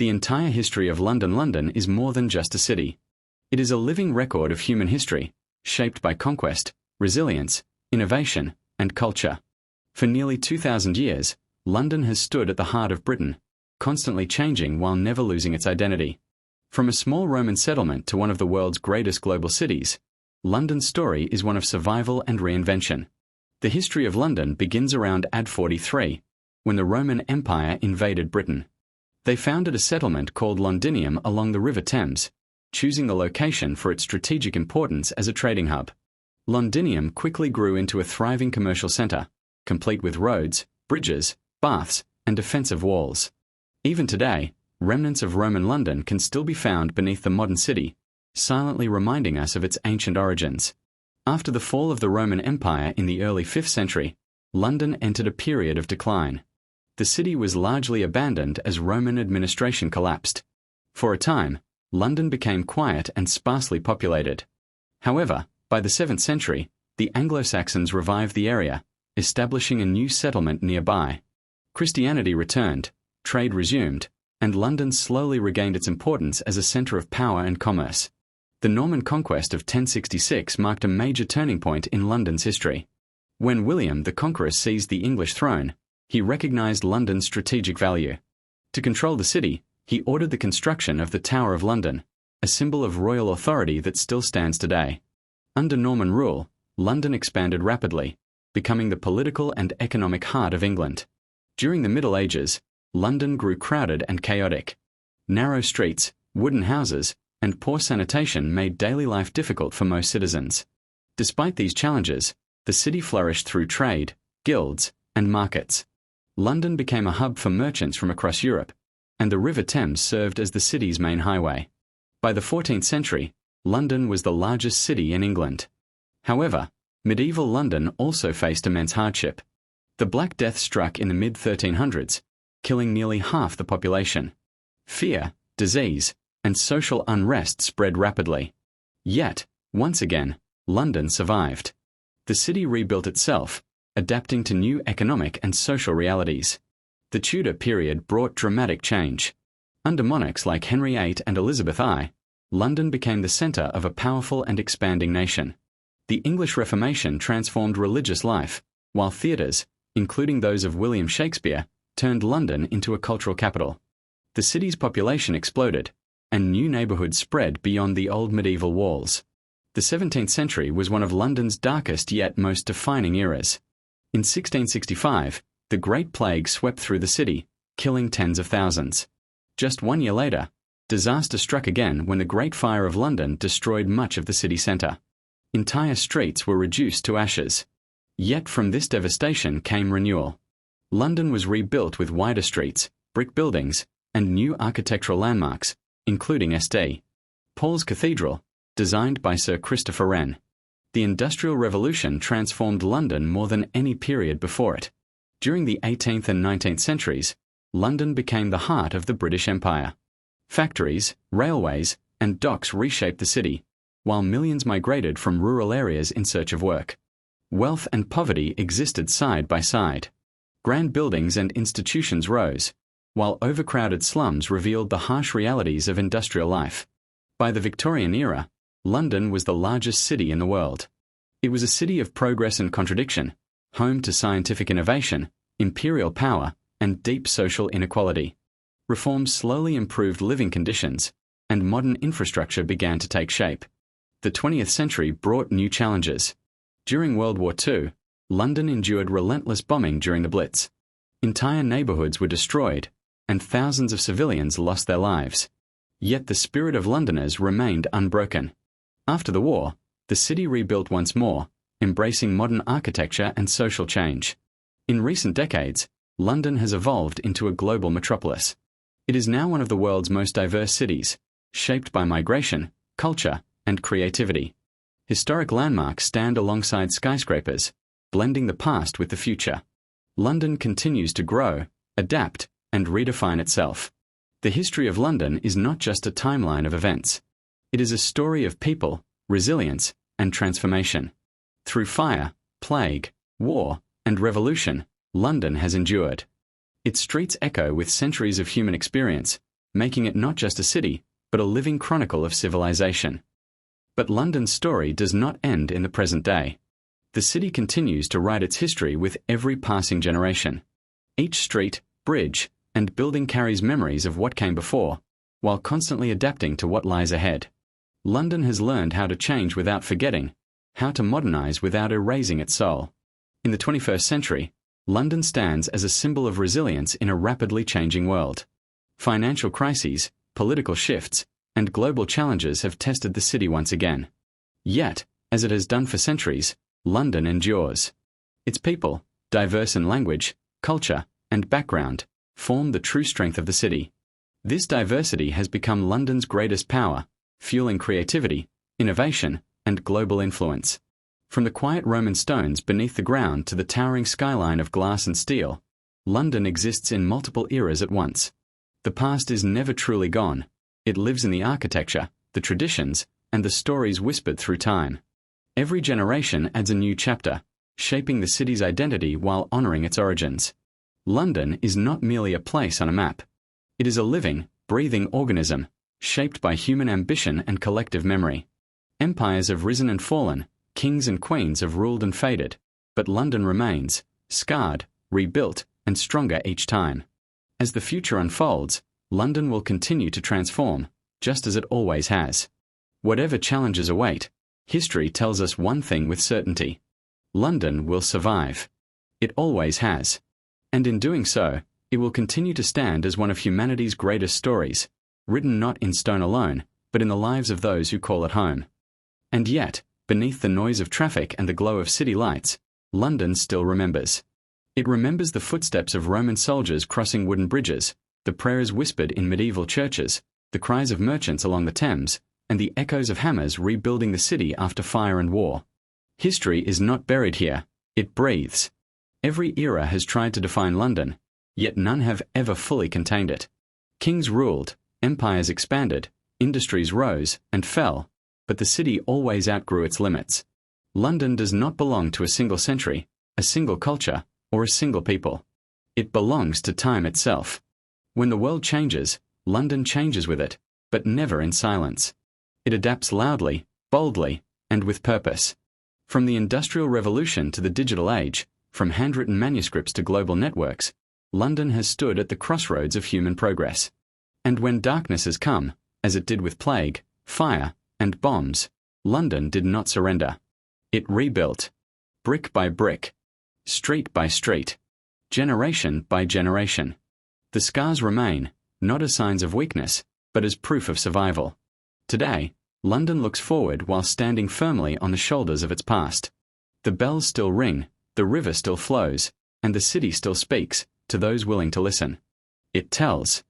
The entire history of London is more than just a city. It is a living record of human history, shaped by conquest, resilience, innovation, and culture. For nearly 2,000 years, London has stood at the heart of Britain, constantly changing while never losing its identity. From a small Roman settlement to one of the world's greatest global cities, London's story is one of survival and reinvention. The history of London begins around AD 43, when the Roman Empire invaded Britain. They founded a settlement called Londinium along the River Thames, choosing the location for its strategic importance as a trading hub. Londinium quickly grew into a thriving commercial centre, complete with roads, bridges, baths, and defensive walls. Even today, remnants of Roman London can still be found beneath the modern city, silently reminding us of its ancient origins. After the fall of the Roman Empire in the early 5th century, London entered a period of decline. The city was largely abandoned as Roman administration collapsed. For a time, London became quiet and sparsely populated. However, by the 7th century, the Anglo-Saxons revived the area, establishing a new settlement nearby. Christianity returned, trade resumed, and London slowly regained its importance as a centre of power and commerce. The Norman conquest of 1066 marked a major turning point in London's history. When William the Conqueror seized the English throne, he recognized London's strategic value. To control the city, he ordered the construction of the Tower of London, a symbol of royal authority that still stands today. Under Norman rule, London expanded rapidly, becoming the political and economic heart of England. During the Middle Ages, London grew crowded and chaotic. Narrow streets, wooden houses, and poor sanitation made daily life difficult for most citizens. Despite these challenges, the city flourished through trade, guilds, and markets. London became a hub for merchants from across Europe, and the River Thames served as the city's main highway. By the 14th century, London was the largest city in England. However, medieval London also faced immense hardship. The Black Death struck in the mid-1300s, killing nearly half the population. Fear, disease, and social unrest spread rapidly. Yet, once again, London survived. The city rebuilt itself, adapting to new economic and social realities. The Tudor period brought dramatic change. Under monarchs like Henry VIII and Elizabeth I, London became the centre of a powerful and expanding nation. The English Reformation transformed religious life, while theatres, including those of William Shakespeare, turned London into a cultural capital. The city's population exploded, and new neighbourhoods spread beyond the old medieval walls. The 17th century was one of London's darkest yet most defining eras. In 1665, the Great Plague swept through the city, killing tens of thousands. Just 1 year later, disaster struck again when the Great Fire of London destroyed much of the city centre. Entire streets were reduced to ashes. Yet from this devastation came renewal. London was rebuilt with wider streets, brick buildings, and new architectural landmarks, including St. Paul's Cathedral, designed by Sir Christopher Wren. The Industrial Revolution transformed London more than any period before it. During the 18th and 19th centuries, London became the heart of the British Empire. Factories, railways, and docks reshaped the city, while millions migrated from rural areas in search of work. Wealth and poverty existed side by side. Grand buildings and institutions rose, while overcrowded slums revealed the harsh realities of industrial life. By the Victorian era, London was the largest city in the world. It was a city of progress and contradiction, home to scientific innovation, imperial power, and deep social inequality. Reforms slowly improved living conditions, and modern infrastructure began to take shape. The 20th century brought new challenges. During World War II, London endured relentless bombing during the Blitz. Entire neighbourhoods were destroyed, and thousands of civilians lost their lives. Yet the spirit of Londoners remained unbroken. After the war, the city rebuilt once more, embracing modern architecture and social change. In recent decades, London has evolved into a global metropolis. It is now one of the world's most diverse cities, shaped by migration, culture, and creativity. Historic landmarks stand alongside skyscrapers, blending the past with the future. London continues to grow, adapt, and redefine itself. The history of London is not just a timeline of events. It is a story of people, resilience, and transformation. Through fire, plague, war, and revolution, London has endured. Its streets echo with centuries of human experience, making it not just a city, but a living chronicle of civilization. But London's story does not end in the present day. The city continues to write its history with every passing generation. Each street, bridge, and building carries memories of what came before, while constantly adapting to what lies ahead. London has learned how to change without forgetting, how to modernize without erasing its soul. In the 21st century, London stands as a symbol of resilience in a rapidly changing world. Financial crises, political shifts, and global challenges have tested the city once again. Yet, as it has done for centuries, London endures. Its people, diverse in language, culture, and background, form the true strength of the city. This diversity has become London's greatest power, fueling creativity, innovation, and global influence. From the quiet Roman stones beneath the ground to the towering skyline of glass and steel, London exists in multiple eras at once. The past is never truly gone. It lives in the architecture, the traditions, and the stories whispered through time. Every generation adds a new chapter, shaping the city's identity while honoring its origins. London is not merely a place on a map. It is a living, breathing organism, shaped by human ambition and collective memory. Empires have risen and fallen, kings and queens have ruled and faded, but London remains, scarred, rebuilt, and stronger each time. As the future unfolds, London will continue to transform, just as it always has. Whatever challenges await, history tells us one thing with certainty: London will survive. It always has. And in doing so, it will continue to stand as one of humanity's greatest stories, written not in stone alone, but in the lives of those who call it home. And yet, beneath the noise of traffic and the glow of city lights, London still remembers. It remembers the footsteps of Roman soldiers crossing wooden bridges, the prayers whispered in medieval churches, the cries of merchants along the Thames, and the echoes of hammers rebuilding the city after fire and war. History is not buried here, it breathes. Every era has tried to define London, yet none have ever fully contained it. Kings ruled, empires expanded, industries rose and fell, but the city always outgrew its limits. London does not belong to a single century, a single culture, or a single people. It belongs to time itself. When the world changes, London changes with it, but never in silence. It adapts loudly, boldly, and with purpose. From the Industrial Revolution to the digital age, from handwritten manuscripts to global networks, London has stood at the crossroads of human progress. And when darkness has come, as it did with plague, fire, and bombs, London did not surrender. It rebuilt, brick by brick, street by street, generation by generation. The scars remain, not as signs of weakness, but as proof of survival. Today, London looks forward while standing firmly on the shoulders of its past. The bells still ring, the river still flows, and the city still speaks to those willing to listen. It tells,